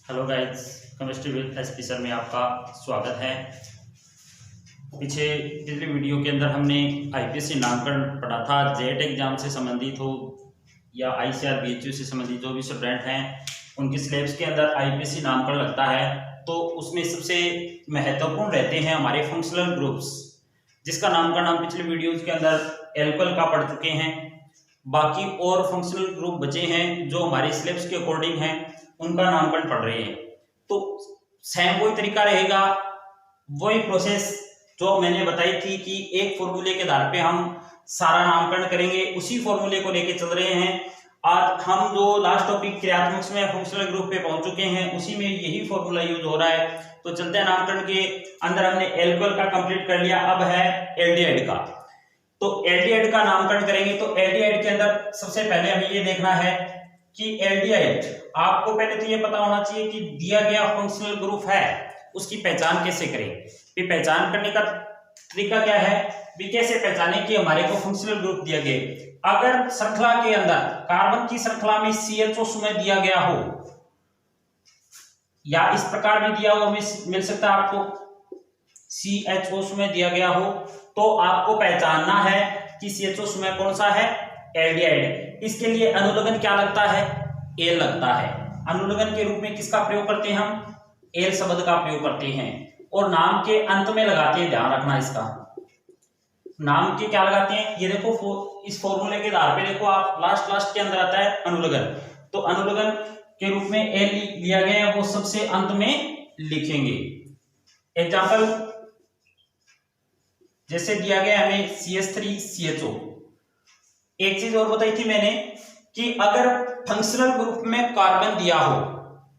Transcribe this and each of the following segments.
Hello guys, chemistry with SP sir में आपका स्वागत है। पिछले वीडियो के अंदर हमने आईपीएससी नामकरण पढ़ा था। जेट एग्जाम से संबंधित हो या आईसीआर बीएचयू से संबंधित जो भी स्टूडेंट हैं उनके सिलेबस के अंदर आईपीएससी नामकरण लगता है, तो उसमें सबसे महत्वपूर्ण रहते हैं हमारे फंक्शनल ग्रुप्स, जिसका नामकरण हम पिछले वीडियोज के अंदर एल्कोहल का पढ़ चुके हैं। बाकी और फंक्शनल ग्रुप बचे हैं जो हमारे सिलेबस के अकॉर्डिंग हैं, उनका नामकरण पढ़ रहे हैं। तो सेम वही तरीका रहेगा, वही प्रोसेस जो मैंने बताई थी कि एक फॉर्मूले के आधार पे हम सारा नामकरण करेंगे, उसी फॉर्मूले को लेके चल रहे हैं। आज हम जो लास्ट टॉपिक क्रियात्मक में फंक्शनल ग्रुप पे पहुंच चुके हैं, उसी में यही फॉर्मूला यूज हो रहा है। तो चलते हैं, नामकरण के अंदर हमने एल्कोहल का कंप्लीट कर लिया, अब है एल्डिहाइड का। तो एल्डिहाइड का नामकरण करेंगे। तो एल्डिहाइड के अंदर सबसे पहले हमें ये देखना है कि एल्डिहाइड, आपको पहले तो ये पता होना चाहिए कि दिया गया फंक्शनल ग्रुप है उसकी पहचान कैसे करें। भी पहचान करने का तरीका क्या है, भी कैसे पहचाने कि हमारे को फंक्शनल ग्रुप दिया गया। अगर श्रृंखला के अंदर कार्बन की श्रृंखला में CHO समय दिया गया हो या इस प्रकार भी दिया हुआ मिल सकता है आपको, CHO समय दिया गया हो, तो आपको पहचानना है कि CHO समय कौन सा है, एल्डिहाइड। इसके लिए अनुलग्न क्या लगता है, एल लगता है। अनुलग्न के रूप में किसका प्रयोग करते हैं हम, एल शब्द का प्रयोग करते हैं, और नाम के अंत में लगाते हैं। ध्यान रखना इसका, नाम के क्या लगाते हैं, ये देखो इस फॉर्मूले के आधार पे देखो आप लास्ट के अंदर आता है अनुलग्न। तो अनुलग्न के रूप में एल लिया गया है, वो सबसे अंत में लिखेंगे। एग्जाम्पल जैसे दिया गया हमें CH3CHO। एक चीज और बताई थी मैंने कि अगर फंक्शनल ग्रुप में कार्बन दिया हो,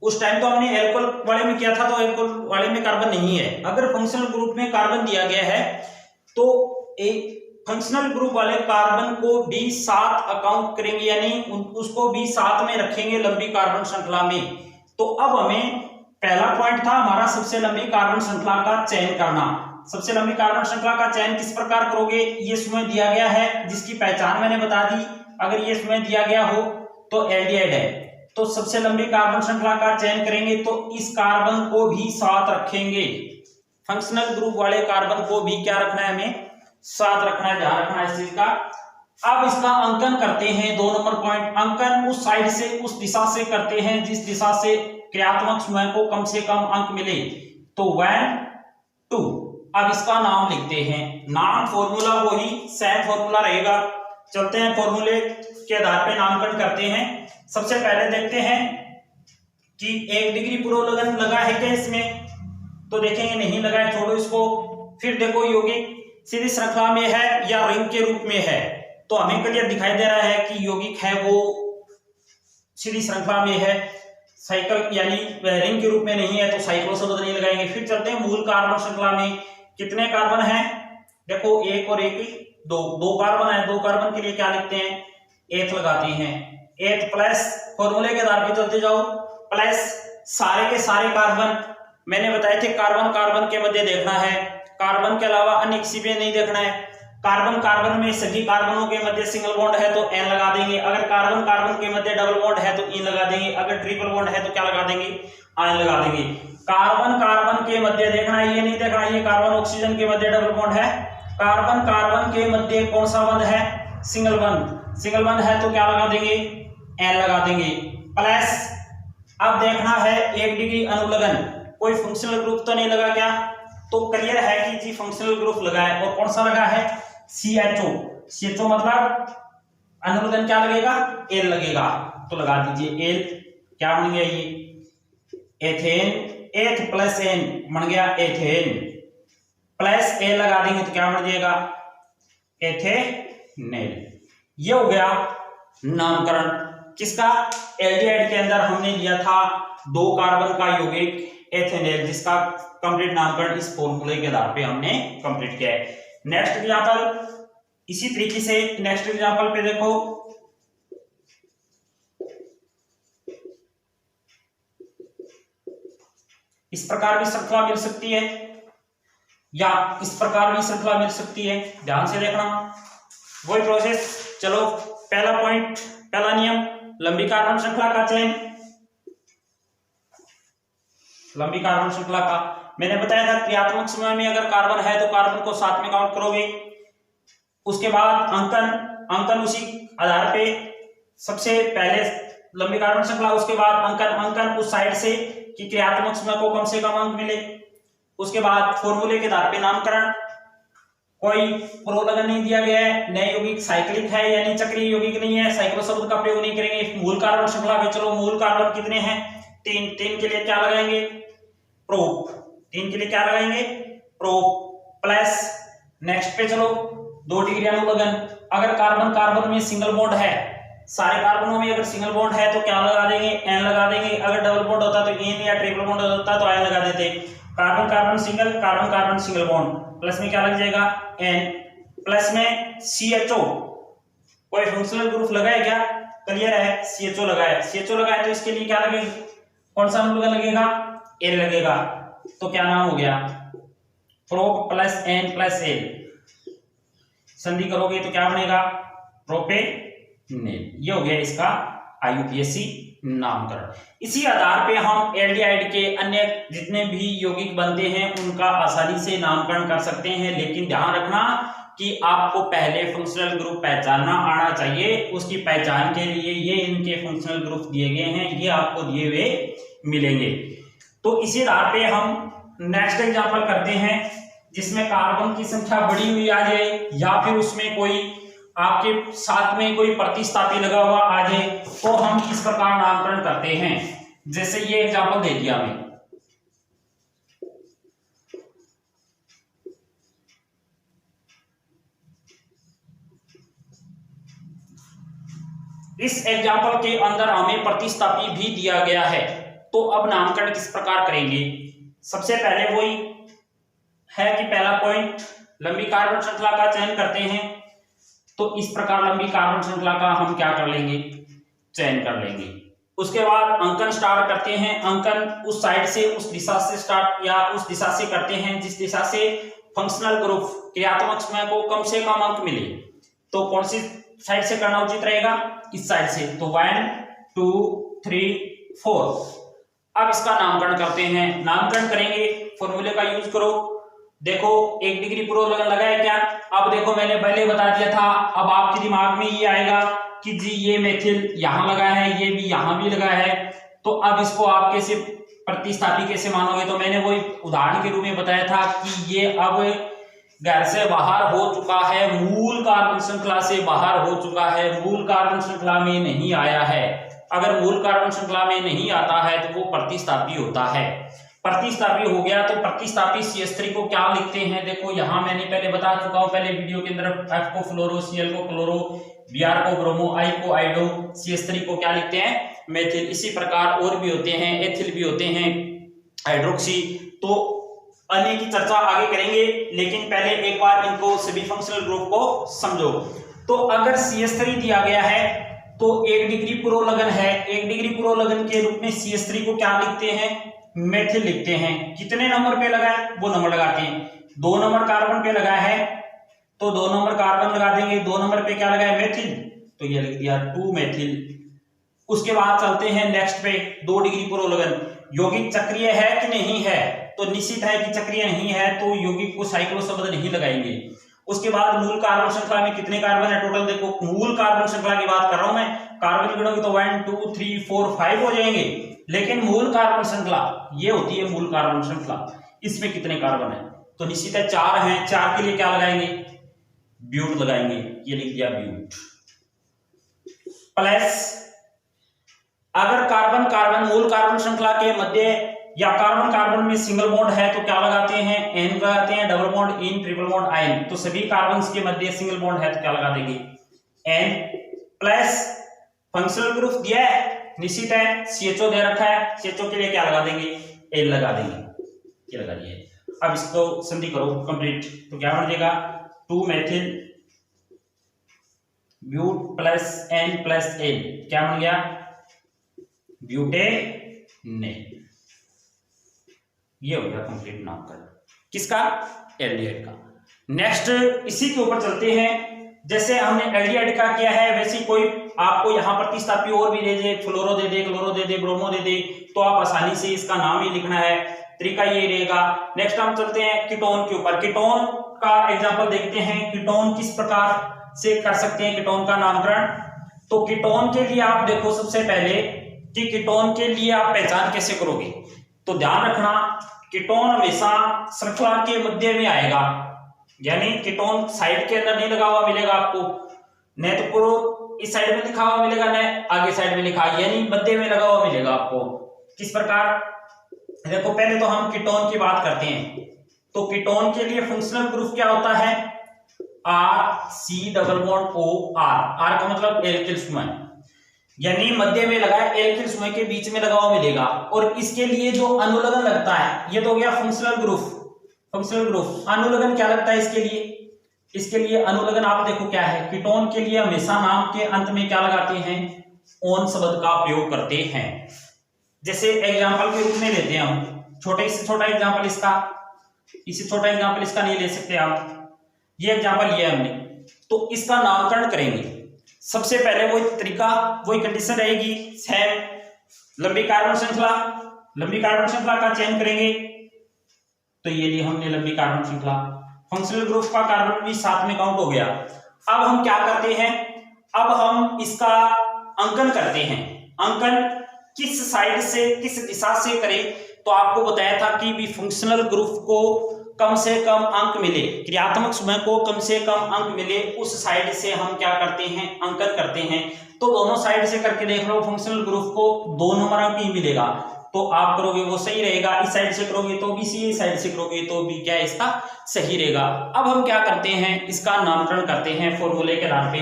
उस टाइम तो हमने एल्कोहल वाले में किया था, तो एल्कोहल वाले में कार्बन नहीं है। अगर फंक्शनल ग्रुप में कार्बन दिया गया है तो एक फंक्शनल ग्रुप वाले कार्बन को भी साथ अकाउंट करेंगे, यानी उसको भी साथ में रखेंगे लंबी कार्बन श्रृंखला में। तो अब हमें पहला पॉइंट था हमारा सबसे लंबी कार्बन श्रृंखला का चयन करना। सबसे लंबी कार्बन श्रृंखला का चयन किस प्रकार करोगे, ये समय दिया गया है जिसकी पहचान मैंने बता दी। अगर ये समय दिया गया हो तो एल्डिहाइड है, तो सबसे लंबी कार्बन श्रृंखला का चयन करेंगे तो इस कार्बन को भी साथ रखेंगे। फंक्शनल ग्रुप वाले कार्बन को भी क्या रखना है, हमें साथ रखना है। ध्यान रखना है इस चीज का। अब इसका अंकन करते हैं, 2 नंबर पॉइंट। अंकन उस साइड से, उस दिशा से करते हैं जिस दिशा से क्रियात्मक समूह को कम से कम अंक मिले। तो 1 2। अब इसका नाम लिखते हैं, नाम फॉर्मूला वही सेम फॉर्मूला रहेगा। चलते हैं फॉर्मूले के आधार पे नामकरण करते हैं। सबसे पहले देखते हैं कि 1 डिग्री पुरोलगन लगा है क्या इसमें, तो देखेंगे नहीं लगा है, छोड़ो इसको। फिर देखो यौगिक सीधी श्रृंखला में है या रिंग के रूप में है, तो हमें क्लियर दिखाई दे रहा है कि यौगिक है वो सीधी श्रृंखला में है, साइकिल यानी रिंग के रूप में नहीं है, तो साइक्लो शब्द नहीं लगाएंगे। फिर चलते हैं मूल कार्बन श्रृंखला में कितने कार्बन हैं, देखो 1 और 1 दो कार्बन है। 2 कार्बन के लिए क्या लिखते हैं, एथ लगाते हैं। एथ प्लस फॉर्मूले के आधार पे चलते जाओ, प्लस सारे के सारे कार्बन मैंने बताए थे कार्बन कार्बन के मध्य देखना है, कार्बन के अलावा अन्य किसी पे नहीं देखना है। कार्बन कार्बन में सभी कार्बनों के मध्य सिंगल बॉन्ड है तो एन लगा देंगे। अगर कार्बन कार्बन के मध्य डबल बॉन्ड है तो इन लगा देंगे। अगर ट्रिपल बॉन्ड है तो क्या लगा देंगे, आयन लगा देंगे। कार्बन कार्बन के मध्य देखना है, ये नहीं देखना है ये कार्बन ऑक्सीजन के मध्य डबल बॉन्ड है। कार्बन कार्बन के मध्य कौन सा बंध है, सिंगल बंध। सिंगल बंध है तो क्या लगा देंगे, एन लगा देंगे। प्लस अब देखना है 1 डिग्री अनुलग्न, कोई फंक्शनल ग्रुप तो नहीं लगा क्या, तो क्लियर है कि जी फंक्शनल ग्रुप लगा है। और कौन सा लगा है, CHO मतलब अनुलग्न क्या लगेगा, एल लगेगा, तो लगा दीजिए एल। क्या बन गया ये, एथेन। एथ प्लस एन बन गया एथेन, प्लस एल लगा देंगे तो क्या बन जाएगा, एथेनेल। ये हो गया नामकरण किसका, एल्डिहाइड के अंदर हमने लिया था 2 कार्बन का यौगिक एथेनेल, जिसका कंप्लीट नामकरण इस फॉर्मूले के आधार पे हमने कंप्लीट किया है। नेक्स्ट एग्जांपल इसी तरीके से, नेक्स्ट एग्जांपल पे देखो, इस प्रकार भी श्रृंखला मिल सकती है या इस प्रकार भी श्रृंखला मिल सकती है। ध्यान से देखना, वही प्रोसेस। चलो पहला पॉइंट, पहला नियम, लंबी कार्बन श्रृंखला का चयन। लंबी कार्बन श्रृंखला का। मैंने बताया था क्रियात्मक समूह में अगर कार्बन है तो कार्बन को साथ में काउंट करोगे। उसके बाद अंकन उसी आधार पे सबसे पहले लंबी कार्बन श्रृंखला, उसके बाद अंकन उस साइड से कि क्रियात्मक समूह को कम से कम अंक मिले। उसके बाद फॉर्मूले के आधार पे नामकरण, कोई प्रोलगन नहीं दिया गया है, नए यौगिक साइक्लिक है यानी चक्रीय यौगिक नहीं है, साइक्लो शब्द का प्रयोग नहीं करेंगे। मूल कार्बन श्रृंखला में चलो मूल कार्बन कितने हैं, 3 के लिए क्या लगाएंगे, प्रोप। 3 के लिए क्या लगाएंगे, प्रोप प्लस नेक्स्ट पे चलो 2 डिग्री अनुलग्न। अगर कार्बन कार्बन में सिंगल बॉन्ड है, सारे कार्बनों में अगर सिंगल बॉन्ड है तो क्या लगा देंगे, एन लगा देंगे। अगर डबल बॉन्ड होता तो एन या ट्रिपल बॉन्ड होता तो आयन लगा देते। Carbon carbon single bond, plus में क्या लग जाएगा, एन, प्लस में CHO। कोई फंक्शनल ग्रुप लगा है क्या, क्लियर है, CHO लगा है। CHO लगा है तो इसके लिए क्या लगेगा, कौन सा अनुलग्न लगेगा, एल लगेगा। तो क्या नाम हो गया, prop plus an plus al. संधि करोगे तो क्या बनेगा, प्रोपेनेल। ये हो गया इसका IUPAC नामकरण। इसी आधार पे हम एल्डिहाइड के अन्य जितने भी यौगिक बनते हैं उनका आसानी से नामकरण कर सकते हैं, लेकिन ध्यान रखना कि आपको पहले फंक्शनल ग्रुप पहचानना आना चाहिए। उसकी पहचान के लिए ये इनके फंक्शनल ग्रुप दिए गए हैं, ये आपको दिए हुए मिलेंगे। तो इसी आधार पे हम नेक्स्ट एग्जांपल करते हैं जिसमें कार्बन की संख्या बढ़ी हुई आ जाए या फिर उसमें कोई आपके साथ में कोई प्रतिस्थापी लगा हुआ आ जाए, तो हम इस प्रकार नामकरण करते हैं। जैसे ये एग्जांपल दे दिया हमें, इस एग्जांपल के अंदर हमें प्रतिस्थापी भी दिया गया है। तो अब नामकरण किस प्रकार करेंगे, सबसे पहले वही है कि पहला पॉइंट लंबी कार्बन श्रृंखला का चयन करते हैं। तो इस प्रकार लंबी कार्बन श्रृंखला का हम क्या कर लेंगे, चयन कर लेंगे। उसके बाद अंकन स्टार्ट करते हैं। अंकन उस साइड से, उस दिशा से स्टार्ट या उस दिशा से करते हैं जिस दिशा से फंक्शनल ग्रुप क्रियात्मक समूह को कम से कम अंक मिले। तो कौन सी साइड से करना उचित रहेगा, इस साइड से। तो 1 2 3 4। अब इसका नामकरण करते हैं। नामकरण करेंगे, फॉर्मूले का यूज करो। देखो 1 डिग्री प्रोलगन लगा है क्या, अब देखो मैंने पहले बता दिया था। अब आपके दिमाग में ये आएगा कि जी ये मेथिल यहां लगा है, ये भी यहां भी लगा है, तो अब इसको आप कैसे प्रतिस्थापी कैसे मानोगे। तो मैंने वही उदाहरण के रूप में बताया था कि ये अब घर से बाहर हो चुका है, मूल कार्बन श्रृंखला से बाहर हो चुका है, मूल कार्बन श्रृंखला में नहीं आया है। अगर मूल कार्बन श्रृंखला में नहीं आता है तो वो प्रतिस्थापी होता है। प्रतिस्थापी हो गया तो प्रतिस्थापी CH3 को क्या लिखते हैं, देखो यहां मैंने पहले बता चुका हूं पहले वीडियो के अंदर, F को फ्लोरो, Cl को क्लोरो, Br को ब्रोमो, I को आइडो, CH3 को क्या लिखते हैं, मेथिल। इसी प्रकार और भी होते हैं, एथिल भी होते हैं, हाइड्रोक्सी। तो अन्य की चर्चा आगे करेंगे, लेकिन पहले एक बार इनको सभी फंक्शनल ग्रुप को समझो। तो अगर CH3 दिया गया है तो 1 डिग्री प्रोलगन है, 1 डिग्री प्रोलगन के रूप में CH3 को क्या लिखते हैं, मेथिल लिखते हैं। कितने नंबर पे लगा है वो नंबर लगाते हैं। 2 नंबर कार्बन पे लगा है तो 2 नंबर कार्बन लगा देंगे। 2 नंबर पे क्या लगा है, मेथिल, तो ये लिख दिया 2 मेथिल। उसके बाद चलते हैं नेक्स्ट पे, 2 डिग्री प्रोलगन। यौगिक चक्रीय है कि नहीं है, तो निश्चित है कि चक्रीय नहीं है, तो यौगिक को साइक्लो शब्द नहीं लगाएंगे। उसके बाद मूल कार्बन श्रृंखला में कितने कार्बन है टोटल, देखो मूल कार्बन श्रृंखला की बात कर रहा हूं मैं, कार्बन गिनोगे तो 1 2 3 4 5 हो जाएंगे। लेकिन मूल कार्बन श्रृंखला ये होती है मूल कार्बन श्रृंखला, इसमें कितने कार्बन है, तो निश्चित है 4 हैं। 4 के लिए क्या लगाएंगे, ब्यूट लगाएंगे, ये लिख दिया ब्यूट। प्लस अगर कार्बन कार्बन मूल कार्बन श्रृंखला के मध्य या कार्बन कार्बन में सिंगल बॉन्ड है तो क्या लगाते हैं, एन लगाते हैं, double bond in, triple bond ion. तो सभी कार्बन के मध्य सिंगल बॉन्ड है तो क्या लगा देंगे, एन। प्लस फंक्शनल ग्रुप दिया है, निश्चित है CHO दे रखा है, CHO के लिए क्या लगा देंगे, एल लगा देंगे, ये लगा दिया। अब इसको संधि करो कंप्लीट, तो क्या बन जाएगा, 2 methyl but plus an plus al, क्या बन गया, ब्यूटेनेल। ये हो गया कंप्लीट नामकरण किसका, एल्डिहाइड का। नेक्स्ट इसी के ऊपर चलते हैं, जैसे हमने एल्डिहाइड का किया है, वैसे कोई आपको यहाँ प्रतिस्थापी और भी दे दे, फ्लोरो दे दे, क्लोरो दे दे, ब्रोमो दे दे, तो आप आसानी से इसका नाम ही लिखना है, तरीका ये रहेगा। नेक्स्ट हम चलते हैं कीटोन के ऊपर। कीटोन का एग्जांपल देखते हैं, कीटोन किस प्रकार से कर सकते हैं कीटोन का नामकरण। तो कीटोन के लिए आप देखो सबसे पहले कि कीटोन के लिए आप पहचान कैसे करोगे। तो ध्यान रखना, कीटोन हमेशा श्रृंखला के मध्य में आएगा, यानी कीटोन साइड के अंदर नहीं लगा हुआ मिलेगा आपको, न तो पूरा इस साइड में लिखा हुआ मिलेगा, न आगे साइड में लिखा, यानी मध्य में लगा हुआ मिलेगा आपको। किस प्रकार, देखो पहले तो हम कीटोन की बात करते हैं। तो कीटोन के लिए फंक्शनल ग्रुप क्या होता है, RC≡O। R का मतलब एल्किल समूह, यानी मध्य में लगा है, एल्किल समूह के बीच में लगा हुआ मिलेगा। और इसके लिए जो अनुलग्न लगता है, ये तो हो गया फंक्शनल ग्रुप। फंक्शनल ग्रुप, अनुलग्न क्या लगता है इसके लिए, इसके लिए अनुलग्न आप देखो क्या है। कीटोन के लिए हमेशा नाम के अंत में क्या लगाते हैं, ओन शब्द का प्रयोग करते हैं। जैसे एग्जांपल के रूप में लेते हैं हम, छोटे से छोटा एग्जांपल इसका, इससे छोटा एग्जांपल इसका नहीं ले सकते आप, ये एग्जांपल लिया हमने। तो इसका नामकरण करेंगे, सबसे पहले वही तरीका, वही कंडीशन रहेगी सेम। लंबी कार्बन श्रृंखला, लंबी कार्बन श्रृंखला का चयन करेंगे, तो ये लिए हमने लंबी कार्बन श्रृंखला। फंक्शनल ग्रुप का कार्बन भी साथ में काउंट हो गया। अब हम क्या करते हैं, अब हम इसका अंकन करते हैं। अंकन किस साइड से, किस दिशा से करें, तो आपको बताया था कि भी फंक्शनल ग्रुप को कम से कम अंक मिले, क्रियात्मक समूह को कम से कम अंक मिले, उस साइड से हम क्या करते हैं, अंकन करते हैं। तो दोनों साइड से करके देख लो, फंक्शनल ग्रुप को 2 नंबर अंक ही मिलेगा, तो आप करोगे वो सही रहेगा। इस साइड से करोगे तो भी सी, इस साइड से करोगे तो भी क्या इसका सही रहेगा। अब हम क्या करते हैं, इसका नामकरण करते हैं फॉर्मूले के आधार पे।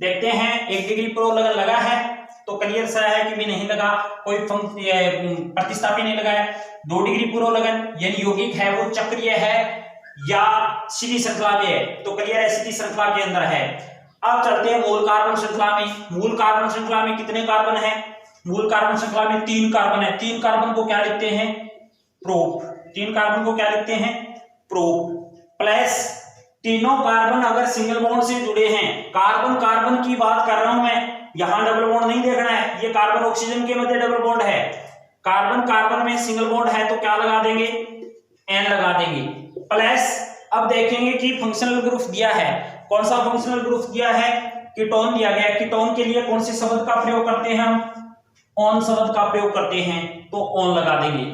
देखते हैं 1 डिग्री प्रोलगन लगा है तो क्लियर सा है कि भी नहीं लगा, कोई प्रतिस्थापी नहीं लगा है। 2 डिग्री प्रोलगन यानी यौगिक है वो चक्रीय है या सीधी श्रृंखला में है, तो क्लियर है सीधी श्रृंखला के अंदर है। अब चलते हैं मूल कार्बन श्रृंखला में। मूल कार्बन श्रृंखला में कितने कार्बन है, मूल कार्बन श्रृंखला में 3 कार्बन है। 3 कार्बन को क्या लिखते हैं, प्रोप। 3 कार्बन को क्या लिखते हैं, प्रोप। प्लस तीनों कार्बन अगर सिंगल बॉन्ड से जुड़े हैं, कार्बन कार्बन की बात कर रहा हूं मैं, यहां डबल बॉन्ड नहीं देखना है, ये कार्बन ऑक्सीजन के मध्य डबल बॉन्ड है, कार्बन कार्बन में सिंगल बॉन्ड है, तो क्या लगा देंगे, एन लगा देंगे। प्लस अब देखेंगे कि फंक्शनल ग्रुप दिया है, कौन सा फंक्शनल ग्रुप दिया है, कीटोन दिया गया। कीटोन के लिए कौन से शब्द का प्रयोग करते हैं हम, ऑन शब्द का प्रयोग करते हैं, तो ऑन लगा देंगे।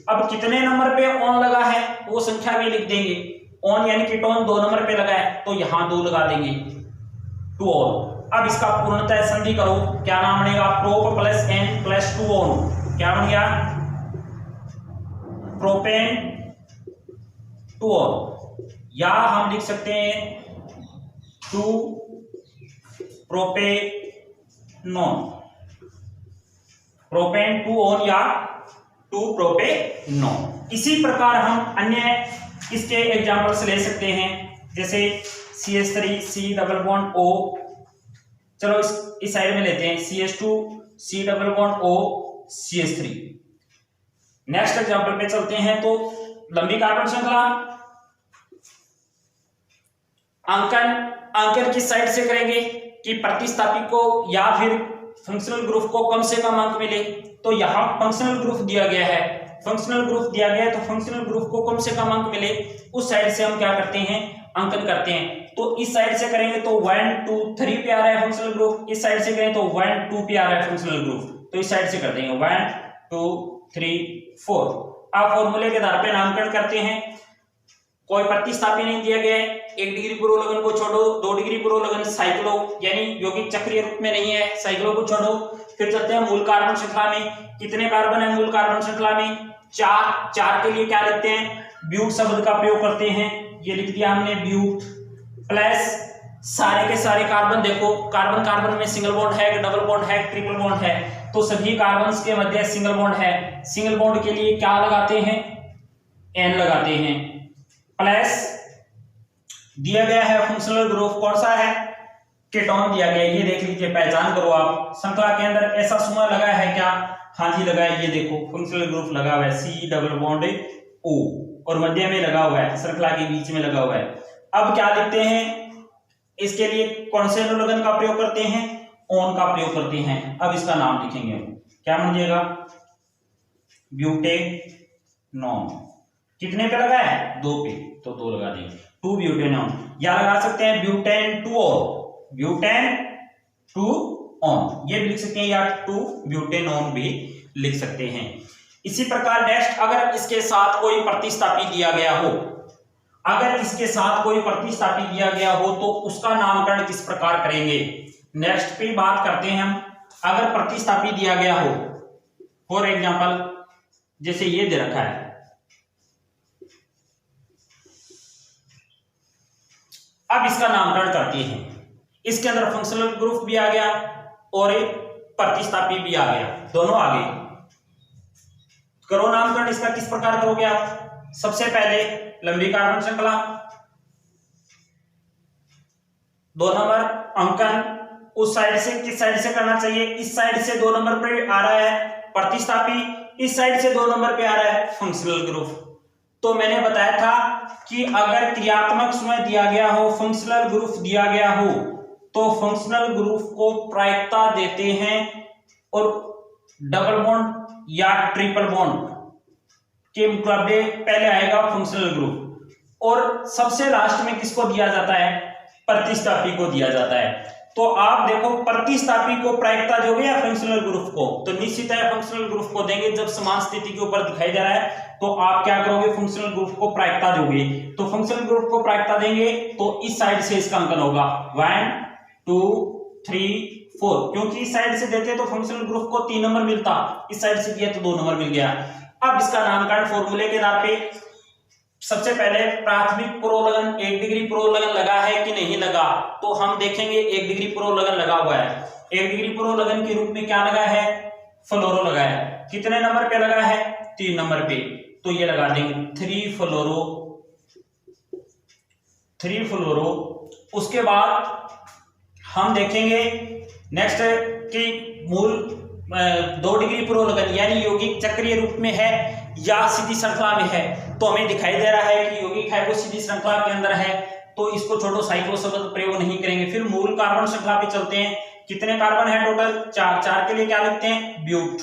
अब कितने नंबर पे ऑन लगा है वो संख्या भी लिख देंगे। ऑन यानी कीटोन 2 नंबर पे लगा है, तो यहां 2 लगा देंगे, 2 ऑन। अब इसका पूर्णतः संधि करो, क्या नाम बनेगा, prop plus an plus 2 one, क्या बन गया, प्रोपेन 2 ऑन। या हम लिख सकते हैं 2 प्रोपेनॉन, प्रोपेन 2 ऑन या 2 प्रोपेनॉन। इसी प्रकार हम अन्य इसके एग्जांपल्स ले सकते हैं, जैसे CH3 C≡O। चलो इस साइड में लेते हैं, CH2 C≡O CH3। Next example पे चलते हैं। तो लंबी कार्बन श्रृंखला, अंकन किस साइड से करेंगे कि प्रतिस्थापी को या फिर फंक्शनल ग्रुप को कम से कम अंक मिले। तो यहां फंक्शनल ग्रुप दिया गया है, फंक्शनल ग्रुप दिया गया है, तो फंक्शनल ग्रुप को कम से कम अंक मिले, उस साइड से हम क्या करते हैं, अंकन करते हैं। तो इस साइड से करेंगे तो 1 2 3 पे आ रहा है फंक्शनल ग्रुप, इस साइड से करें तो 1 2 पे आ रहा है फंक्शनल ग्रुप, तो इस साइड से कर देंगे 1 2 3 4। आप फॉर्मूले के आधार पे नामकरण करते हैं। कोई प्रतिस्थापी नहीं दिया गया है, 1 डिग्री पुरोलगन को छोड़ो, 2 डिग्री पुरोलगन साइक्लो यानी यौगिक चक्रीय रूप में नहीं है, साइक्लो को छोड़ो। फिर चलते हैं मूल कार्बन श्रृंखला में, कितने कार्बन है मूल कार्बन श्रृंखला में, 4 के लिए क्या लिखते हैं, ब्यूट शब्द का प्रयोग करते हैं, ये लिख दिया हमने ब्यूट। प्लस सारे के सारे कार्बन देखो, कार्बन कार्बन में सिंगल बॉन्ड है, डबल बॉन्ड है, ट्रिपल बॉन्ड है, तो सभी कार्बन्स के मध्य सिंगल बॉन्ड है। सिंगल बॉन्ड के लिए क्या लगाते हैं, एन लगाते हैं। प्लस दिया गया है फंक्शनल ग्रुप कौन सा है, कीटोन दिया गया है, ये देख लीजिए, पहचान करो आप। श्रृंखला के अंदर ऐसा समूह लगा है क्या, हाँ जी लगा है, ये देखो फंक्शनल ग्रुप लगा हुआ है C≡O और मध्य में लगा हुआ है, श्रृंखला के बीच में लगा हुआ है। अब क्या लिखते हैं, इसके लिए कौन से अनुलग्न का प्रयोग करते हैं, ऑन का प्रयोग करते हैं। अब इसका नाम लिखेंगे, क्या बन जाएगा, ब्यूटेनॉन। कितने पे लगा है, 2 पे, तो 2 लगा देंगे, 2 ब्यूटेनॉन। या लगा सकते हैं butane two on, butane two on, ये भी लिख सकते हैं, या 2 ब्यूटेनॉन भी लिख सकते हैं। इसी प्रकार नेक्स्ट, अगर इसके साथ कोई प्रतिस्थापी दिया गया हो, अगर इसके साथ कोई प्रतिस्थापी दिया गया हो तो उसका नामकरण किस प्रकार करेंगे। नेक्स्ट पे बात करते हैं हम, अगर प्रतिस्थापी दिया गया हो, फॉर एग्जांपल जैसे ये दे रखा है, अब इसका नामकरण करते हैं। इसके अंदर फंक्शनल ग्रुप भी आ गया और एक प्रतिस्थापी भी आ गया, दोनों आ गए। करो नामकरण इसका, किस प्रकार करोगे आप। सबसे पहले लंबी कार्बन श्रृंखला, 2 नंबर अंकन उस साइड से, किस साइड से करना चाहिए, इस साइड से 2 नंबर पे आ रहा है प्रतिस्थापी, इस साइड से 2 नंबर पे आ रहा है फंक्शनल ग्रुप। तो मैंने बताया था कि अगर क्रियात्मक समय दिया गया हो, फंक्शनल ग्रुप दिया गया हो, तो फंक्शनल ग्रुप को प्रायिकता देते हैं और डबल बॉन्ड या ट्रिपल बॉन्ड के मुकाबले पहले आएगा फंक्शनल ग्रुप, और सबसे लास्ट में किसको दिया जाता है, प्रतिस्थापी को दिया जाता है। तो आप देखो प्रतिस्थापी को प्रायिकता दोगे या फंक्शनल ग्रुप को, तो निश्चित है फंक्शनल ग्रुप को देंगे। जब समान स्थिति के ऊपर दिखाई दे रहा है तो आप क्या करोगे, फंक्शनल ग्रुप को प्रायिकता दोगे। तो फंक्शनल ग्रुप को प्रायिकता देंगे तो इस साइड से इसका अंकन होगा 1 2 3 4, क्योंकि इस साइड से देते तो फंक्शनल ग्रुप को 3 नंबर मिलता, इस साइड से दिया तो 2 नंबर मिल गया। अब इसका नामकरण फॉर्मूले के आधार पे, सबसे पहले प्राथमिक प्रोलगन 1 डिग्री प्रोलगन लगा है कि नहीं लगा, तो हम देखेंगे 1 डिग्री प्रोलगन लगा हुआ है। 1 डिग्री प्रोलगन के रूप में क्या लगा है, फ्लोरो लगा है। कितने नंबर पे लगा है, 3 नंबर पे, तो ये लगा देंगे 3 फ्लोरो। उसके बाद हम देखेंगे नेक्स्ट कि मूल 2 डिग्री प्रोलगन यानी यौगिक चक्रीय रूप में है या सीधी श्रृंखला में है, तो हमें दिखाई दे रहा है कि यौगिक है वो सीधी श्रृंखला के अंदर है, तो इसको छोड़ो, साइक्लो शब्द प्रयोग नहीं करेंगे। फिर मूल कार्बन श्रृंखला पे चलते हैं, कितने कार्बन है टोटल, 4 के लिए क्या लिखते हैं, ब्यूट,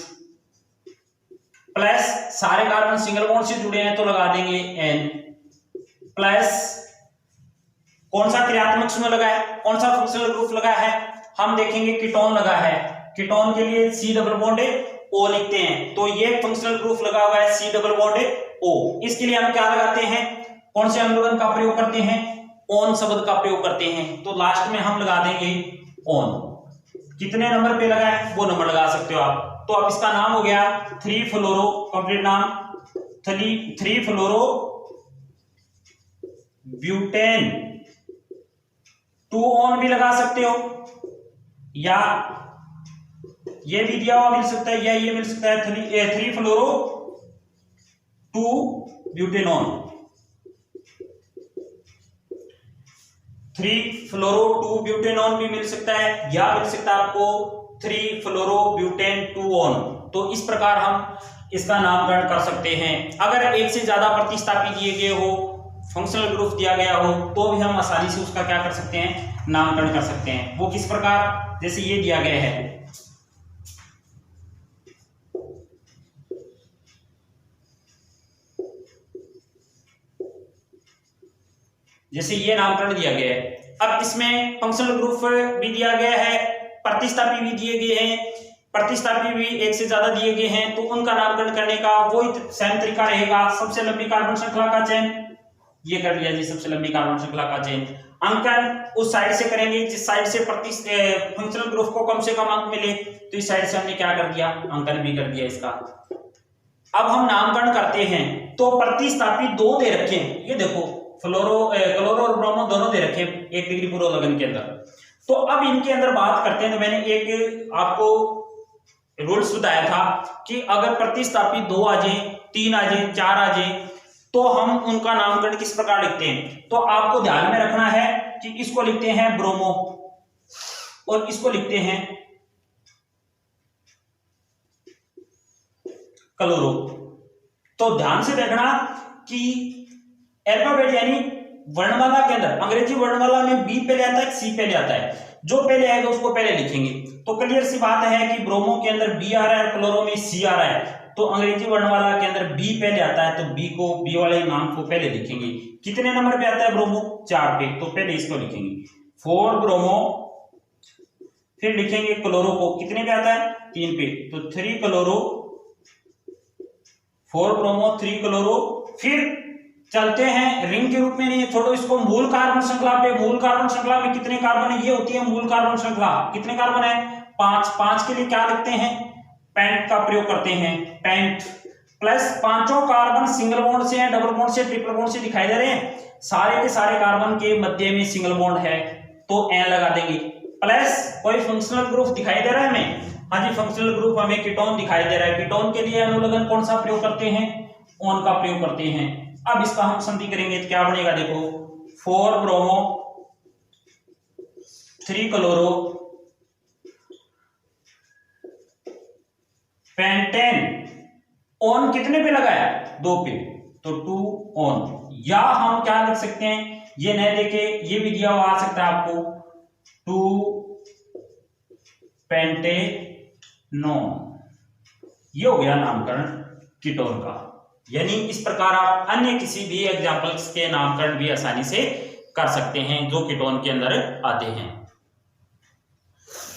प्लस सारे कार्बन सिंगल बॉन्ड से जुड़े हैं तो लगा देंगे N, प्लस कौन सा क्रियात्मक समूह लगा है, कौन सा फंक्शनल ग्रुप लगा है, हम देखेंगे कीटोन लगा है। कीटोन के लिए C डबल बॉन्ड O लिखते हैं, तो ये फंक्शनल ग्रुप लगा हुआ है C डबल बॉन्ड O। इसके लिए हम क्या लगाते हैं, कौन से अनुलग्न का प्रयोग करते हैं, ऑन शब्द का प्रयोग करते हैं, तो लास्ट में हम लगा देंगे ऑन। कितने नंबर पे लगा है वो नंबर लगा सकते हो आप। तो अब इसका नाम हो गया 3 फ्लोरो, कंप्लीट नाम 3 फ्लोरो ब्यूटेन। 2 ऑन भी लगा सकते हो, या ये भी दिया हुआ मिल सकता है, या ये मिल सकता है 3 फ्लोरो 2 ब्यूटेनॉन। 3 फ्लोरो 2 ब्यूटेनॉन भी मिल सकता है, या मिल सकता है आपको 3 फ्लोरो ब्यूटेन 2 ऑन। तो इस प्रकार हम इसका नामकरण कर सकते हैं। अगर एक से ज्यादा प्रतिस्थापी दिए गए हो, फंक्शनल ग्रुप दिया गया हो, तो भी हम आसानी से उसका क्या कर सकते हैं, नामकरण कर सकते हैं। वो किस प्रकार, जैसे ये दिया गया है, जैसे ये नामकरण दिया गया है। अब इसमें फंक्शनल ग्रुप भी दिया गया है, प्रतिस्थापी भी दिए गए हैं, प्रतिस्थापी भी एक से ज्यादा दिए गए हैं, तो उनका नामकरण करने का वही सेम तरीका रहेगा। सबसे लंबी कार्बन श्रृंखला का चयन ये कर लिया जी, सबसे लंबी कार्बन श्रृंखला का चयन। अंकन उस साइड से करेंगे जिस साइड से फंक्शनल ग्रुप को कम से कम अंक मिले, तो इस साइड से हमने क्या कर दिया, अंकन भी कर दिया इसका। अब हम नामकरण करते हैं, तो प्रतिस्थापी 2 दे रखे हैं, ये देखो क्लोरो और ब्रोमो दोनों दे रखे 1 डिग्री प्रोलगन के अंदर। तो अब इनके अंदर बात करते हैं, तो मैंने एक आपको रूल्स बताया था कि अगर प्रतिस्थापी 2 आ जाए, 3 आ जाए, 4 आ जाए, तो हम उनका नामकरण किस प्रकार लिखते हैं। तो आपको ध्यान में रखना है कि इसको लिखते हैं ब्रोमो और इसको लिखते हैं क्लोरो। तो ध्यान से देखना कि अल्फाबेट यानी वर्णमाला के अंदर, अंग्रेजी वर्णमाला में बी पहले आता है, सी पहले आता है, जो पहले आएगा उसको पहले लिखेंगे। तो क्लियर सी बात है कि ब्रोमो के अंदर बी आ रहा है, क्लोरो में सी आ रहा है, तो अंग्रेजी वर्णमाला के अंदर बी पहले आता है, तो बी को, बी वाले नाम को पहले लिखेंगे। कितने नंबर पे आता है ब्रोमो? 4 पे, तो पहले इसको लिखेंगे 4 ब्रोमो, फिर लिखेंगे क्लोरो को, कितने पे आता है? 3 पे, तो 3 क्लोरो, 4 ब्रोमो 3 क्लोरो। फिर चलते हैं रिंग के रूप में नहीं, छोड़ो इसको, मूल कार्बन श्रृंखला पे। मूल कार्बन श्रृंखला में कितने कार्बन है? ये होती है मूल कार्बन श्रृंखला। कितने कार्बन है? 5। 5 के लिए क्या लिखते हैं? पेंट का प्रयोग करते हैं, पेंट। प्लस पांचों कार्बन सिंगल बॉन्ड से हैं, डबल बॉन्ड से, ट्रिपल बॉन्ड से दिखाई दे रहे हैं। सारे के सारे कार्बन के मध्य में सिंगल बॉन्ड है, तो एन लगा देंगे। प्लस कोई फंक्शनल ग्रुप दिखाई दे रहा है हमें? हाँ जी, फंक्शनल ग्रुप हमें कीटोन दिखाई दे रहा है। कीटोन के लिए अनुलग्न कौन सा प्रयोग करते हैं? ऑन का प्रयोग करते हैं। अब इसका हम संधि करेंगे तो क्या बनेगा? देखो 4 ब्रोमो 3 क्लोरो पेंटेन। ऑन कितने पे लगाया? 2 पे, तो 2 ऑन। या हम क्या लिख सकते हैं, ये नहीं देखे, ये भी दिया हुआ आ सकता है आपको, 2 पेंटेनॉन। ये हो गया नामकरण कीटोन का। यानी इस प्रकार आप अन्य किसी भी एग्जांपल्स के नामकरण भी आसानी से कर सकते हैं जो कीटोन के अंदर आते हैं।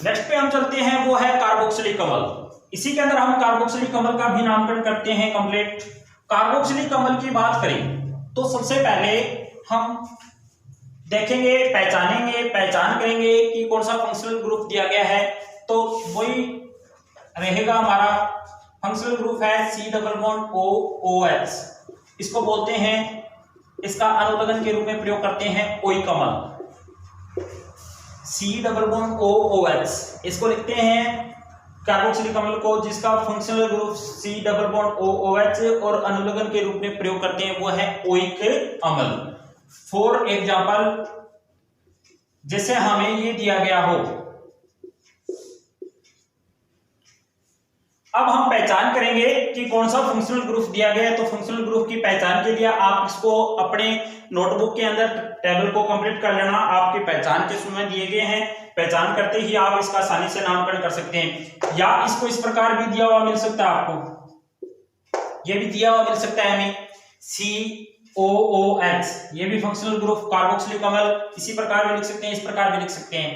नेक्स्ट पे हम चलते हैं, वो है कार्बोक्सिलिक अम्ल। इसी के अंदर हम कार्बोक्सिलिक अम्ल का भी नामकरण करते हैं कंप्लीट। कार्बोक्सिलिक अम्ल की बात करें तो सबसे पहले हम देखेंगे, पहचान करेंगे कि कौन सा फंक्शनल ग्रुप दिया गया है। तो वही रहेगा हमारा फंक्शनल ग्रुप है C डबल बॉन्ड OOH। इसको बोलते हैं, इसका अनुलग्न के रूप में प्रयोग करते हैं ओइक अम्ल। C डबल बॉन्ड OOH, इसको लिखते हैं कार्बोक्सिलिक अम्ल को, जिसका functional group C double bond OOH और अनुलग्न के रूप में प्रयोग करते हैं वो है ओइक अम्ल। फॉर एग्जाम्पल, जैसे हमें ये दिया गया हो, अब हम पहचान करेंगे कि कौन सा फंक्शनल ग्रुप दिया गया है। तो फंक्शनल ग्रुप की पहचान के लिए आप इसको अपने नोटबुक के अंदर टेबल को कंप्लीट कर लेना। आपकी पहचान के समय दिए गए हैं, पहचान करते ही आप इसका आसानी से नामकरण कर सकते हैं। या इसको इस प्रकार भी दिया हुआ मिल सकता है आपको, ये भी दिया हुआ मिल सकता है हमें COOH, ये भी फंक्शनल ग्रुप कार्बोक्सिलिक अम्ल। इसी प्रकार भी लिख सकते हैं, इस प्रकार भी लिख सकते हैं।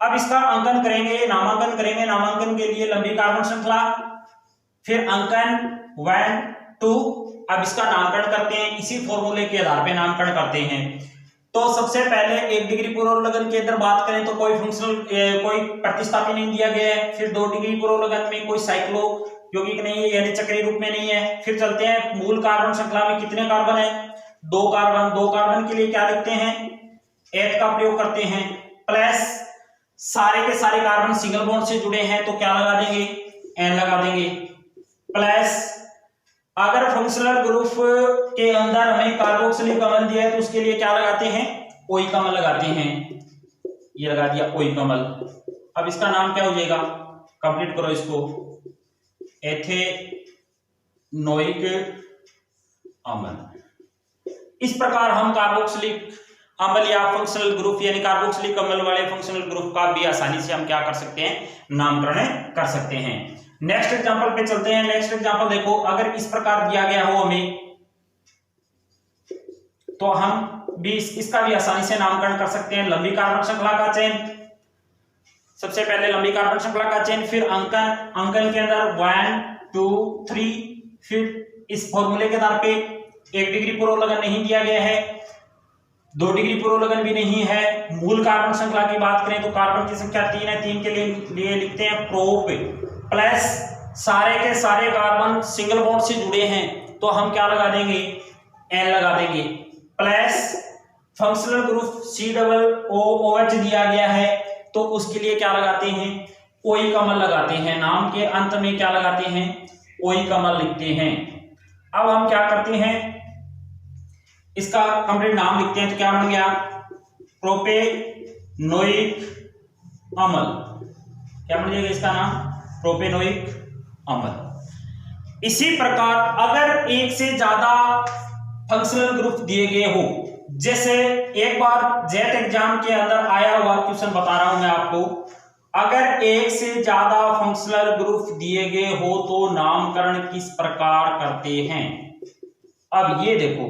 अब इसका अंकन करेंगे, नामांकन करेंगे। नामांकन के लिए लंबी कार्बन श्रृंखला, फिर अंकन 1 2। अब इसका नामकरण करते हैं, इसी फॉर्मूले के आधार पे नामकरण करते हैं। तो सबसे पहले 1 डिग्री पूर्वलग्न के अंदर बात करें तो कोई फंक्शनल, कोई प्रतिस्थापी नहीं दिया गया है। फिर 2 डिग्री पूर्वलग्न में कोई साइक्लो यौगिक नहीं है, यानी चक्रीय रूप में नहीं है। फिर चलते हैं, मूल कार्बन श्रृंखला में कितने कार्बन है? 2 कार्बन। 2 कार्बन के लिए क्या लिखते हैं? H का प्रयोग करते हैं। प्लस सारे के सारे कार्बन सिंगल बॉन्ड से जुड़े हैं, तो क्या लगा देंगे? N लगा देंगे। प्लस अगर फंक्शनल ग्रुप के अंदर हमें कार्बोक्सिलिक अम्ल दिया है तो उसके लिए क्या लगाते हैं? ओइक अम्ल लगाते हैं। ये लगा दिया ओइक अम्ल। अब इसका नाम क्या हो जाएगा? कंप्लीट करो इसको, एथेनोइक अम्ल। इस प्रकार हम कार्बोक्सिलिक अम्ल या फंक्शनल ग्रुप यानी कार्बोक्सिलिक अम्ल वाले फंक्शनल ग्रुप का भी आसानी से हम क्या कर सकते हैं? नामकरण कर सकते हैं। नेक्स्ट एग्जांपल पे चलते हैं। नेक्स्ट एग्जांपल देखो, अगर इस प्रकार दिया गया हो हमें, तो हम भी इसका भी आसानी से नामकरण कर सकते हैं। लंबी कार्बन श्रृंखला का चयन, सबसे पहले लंबी कार्बन श्रृंखला का चयन, फिर अंकन के अंदर 1 2 3। फिर इस फॉर्मूले के आधार पे 1 डिग्री पूर्वलग्न नहीं दिया गया है, 2 डिग्री पूर्वलग्न भी नहीं है। मूल कार्बन श्रृंखला की बात करें तो कार्बन की संख्या 3 है, 3 के लिए लिखते हैं प्रोप। प्लस सारे के सारे कार्बन सिंगल बॉन्ड से जुड़े हैं, तो हम क्या लगा देंगे? N लगा देंगे। प्लस फंक्शनल ग्रुप COOH दिया गया है, तो उसके लिए क्या लगाते हैं? ओइक अम्ल लगाते हैं। नाम के अंत में क्या लगाते हैं? ओइक अम्ल लिखते हैं। अब हम क्या करते हैं? इसका कंप्लीट नाम लिखते हैं, तो क्या बन गया? प्रोपेनोइक अम्ल। क्या बन जाएगा इसका नाम? प्रोपेनोइक अम्ल। इसी प्रकार अगर एक से ज्यादा फंक्शनल ग्रुप दिए गए हो जैसे एक बार जेट एग्जाम के अंदर आया हुआ क्वेश्चन बता रहा हूं मैं आपको, अगर एक से ज्यादा फंक्शनल ग्रुप दिए गए हो तो नामकरण किस प्रकार करते हैं। अब ये देखो,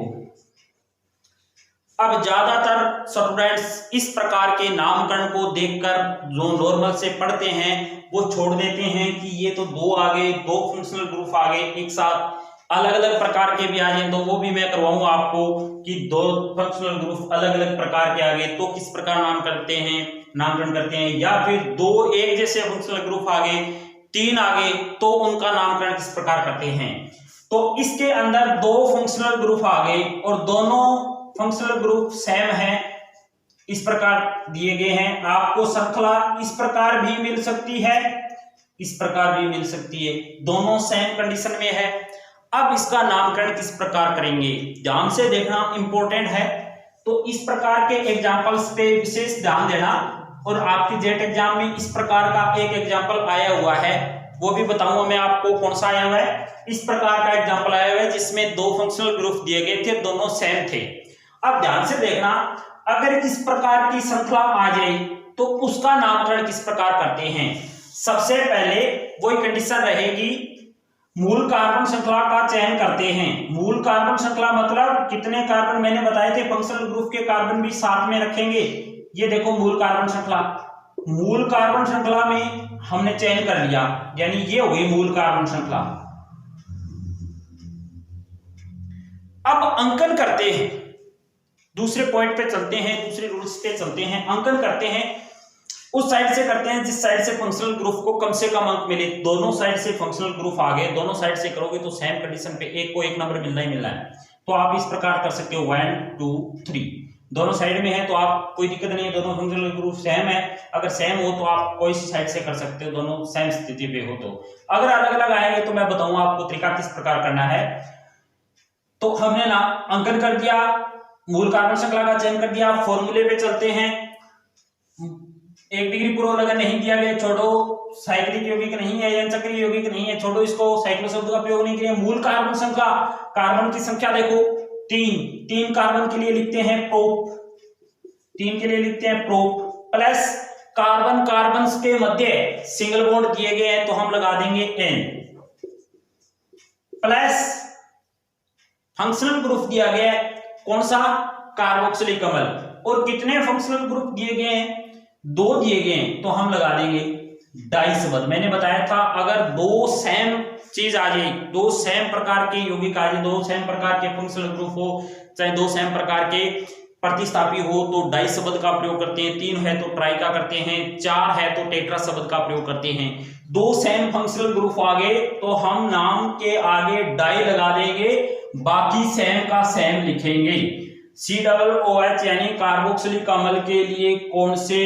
अब ज्यादातर स्टूडेंट्स इस प्रकार के नामकरण को देखकर जो नॉर्मल से पढ़ते हैं वो छोड़ देते हैं कि ये तो दो आ गए, दो फंक्शनल ग्रुप आ गए, एक साथ अलग अलग प्रकार के भी आ जाए तो वो भी मैं करवाऊंगा आपको कि दो फंक्शनल ग्रुप अलग अलग प्रकार के आ गए तो किस प्रकार नामकरण करते हैं, या फिर दो एक जैसे फंक्शनल ग्रुप आ गए, तीन आ गए तो उनका नामकरण किस प्रकार करते हैं। तो इसके अंदर दो फंक्शनल ग्रुप आ गए और दोनों फंक्शनल ग्रुप सेम है, इस प्रकार दिए गए हैं। आपको श्रृंखला इस प्रकार भी मिल सकती है, इस प्रकार भी मिल सकती है, दोनों सेम कंडीशन में है। अब इसका नामकरण किस प्रकार करेंगे, ध्यान से देखना इंपॉर्टेंट है। तो इस प्रकार के एग्जांपल्स पे विशेष ध्यान देना, और आपके जेट एग्जाम में इस प्रकार का एक एग्जांपल आया हुआ है, वो भी बताऊंगा मैं आपको कौन सा आया हुआ है। इस प्रकार का एग्जांपल आया हुआ है जिसमें दो फंक्शनल ग्रुप दिए गए थे, दोनों सेम थे। अब ध्यान से देखना, अगर इस प्रकार की श्रृंखला आ जाए तो उसका नामकरण किस प्रकार करते हैं। सबसे पहले वही कंडीशन रहेगी, मूल कार्बन श्रृंखला का चयन करते हैं। मूल कार्बन श्रृंखला मतलब कितने कार्बन मैंने बताए थे, फंक्शनल ग्रुप के कार्बन भी साथ में रखेंगे। ये देखो मूल कार्बन श्रृंखला, मूल कार्बन श्रृंखला में हमने चयन कर लिया, यानी ये हो गई मूल कार्बन श्रृंखला। अब अंकन करते हैं, दूसरे पॉइंट पे चलते हैं, दूसरे रूल्स पे चलते हैं। अंकन करते हैं उस साइड से करते हैं जिस साइड से फंक्शनल ग्रुप को कम से कम अंक मिले। दोनों साइड से फंक्शनल ग्रुप आ गए, दोनों साइड से करोगे तो सेम कंडीशन पे एक को एक नंबर मिलना ही मिलना है। तो आप इस प्रकार कर सकते हो 1 2 3, दोनों साइड में है तो आप कोई दिक्कत नहीं है, दोनों फंक्शनल ग्रुप सेम है। अगर सेम हो तो आप कोई सी साइड से कर सकते हो, दोनों सेम स्थिति पे हो। तो अगर अलग अलग आएंगे तो मैं बताऊंगा आपको तरीका किस प्रकार करना है। तो हमने ना अंकन कर दिया, मूल कार्बन श्रृंखला का चयन कर दिया, फॉर्मूले पे चलते हैं। 1 डिग्री पूर्व लगन नहीं दिया गया, छोड़ो। साइक्लिक यौगिक नहीं है या चक्रीय यौगिक नहीं है, छोड़ो इसको। साइक्लो शब्द का प्रयोग नहीं किया। मूल कार्बन श्रृंखला, कार्बन की संख्या देखो 3 कार्बन के लिए लिखते हैं प्रोप, 3 के लिए लिखते हैं प्रोप, प्लस कार्बन कार्बन के मध्य सिंगल बॉन्ड दिए गए हैं तो हम लगा देंगे N, प्लस फंक्शनल ग्रुप दिया गया है कौन सा, कार्बोक्सिलिक अम्ल, और कितने फंक्शनल ग्रुप दिए गए हैं, 2 दिए गए हैं तो हम लगा देंगे डाई शब्द। मैंने बताया था अगर दो सेम चीज आ जाए, दो सेम प्रकार के यौगिक आ जाए, दो सेम प्रकार के फंक्शनल ग्रुप हो, चाहे दो सेम प्रकार के प्रतिस्थापी हो तो डाई शब्द का प्रयोग करते हैं, 3 है तो ट्राई का करते हैं, 4 है तो टेट्रा शब्द का प्रयोग करते हैं। दो सेम फंक्शनल ग्रुप आ गए तो हम नाम के आगे डाई लगा देंगे, बाकी सेम का सेम लिखेंगे। COOH यानी कार्बोक्सिलिक अम्ल के लिए कौन से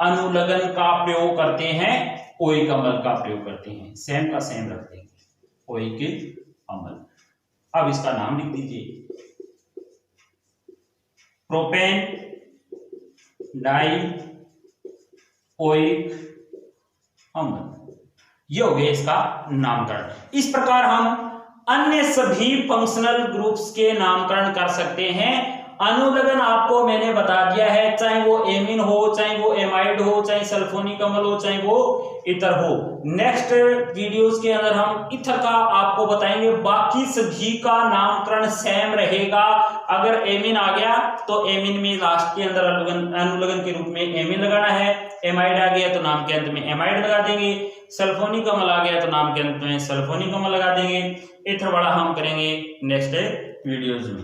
अनुलग्न का प्रयोग करते हैं, ओइक अम्ल का प्रयोग करते हैं, सेम का सेम रख देंगे, ओइक अम्ल। अब इसका नाम लिख दीजिए, प्रोपेन डाई ओइक अम्ल। ये हो गया इसका नामकरण। इस प्रकार हम अन्य सभी फंक्शनल ग्रुप्स के नामकरण कर सकते हैं। अनुलग्न आपको मैंने बता दिया है, चाहे वो एमीन हो, चाहे वो एमाइड हो, चाहे सल्फोनिक अम्ल हो, चाहे वो इथर हो। नेक्स्ट वीडियोस के अंदर हम इथर का आपको बताएंगे, बाकी सभी का नामकरण सेम रहेगा। अगर एमीन आ गया तो एमीन में लास्ट के अंदर अनुलग्न के रूप में एमीन लगाना है, एमाइड आ गया तो नाम के अंत में एमाइड लगा देंगे, सल्फोनिक अम्ल आ गया तो नाम के अंत में सल्फोनिक अम्ल लगा देंगे। इथर वाला हम करेंगे नेक्स्ट वीडियोज में।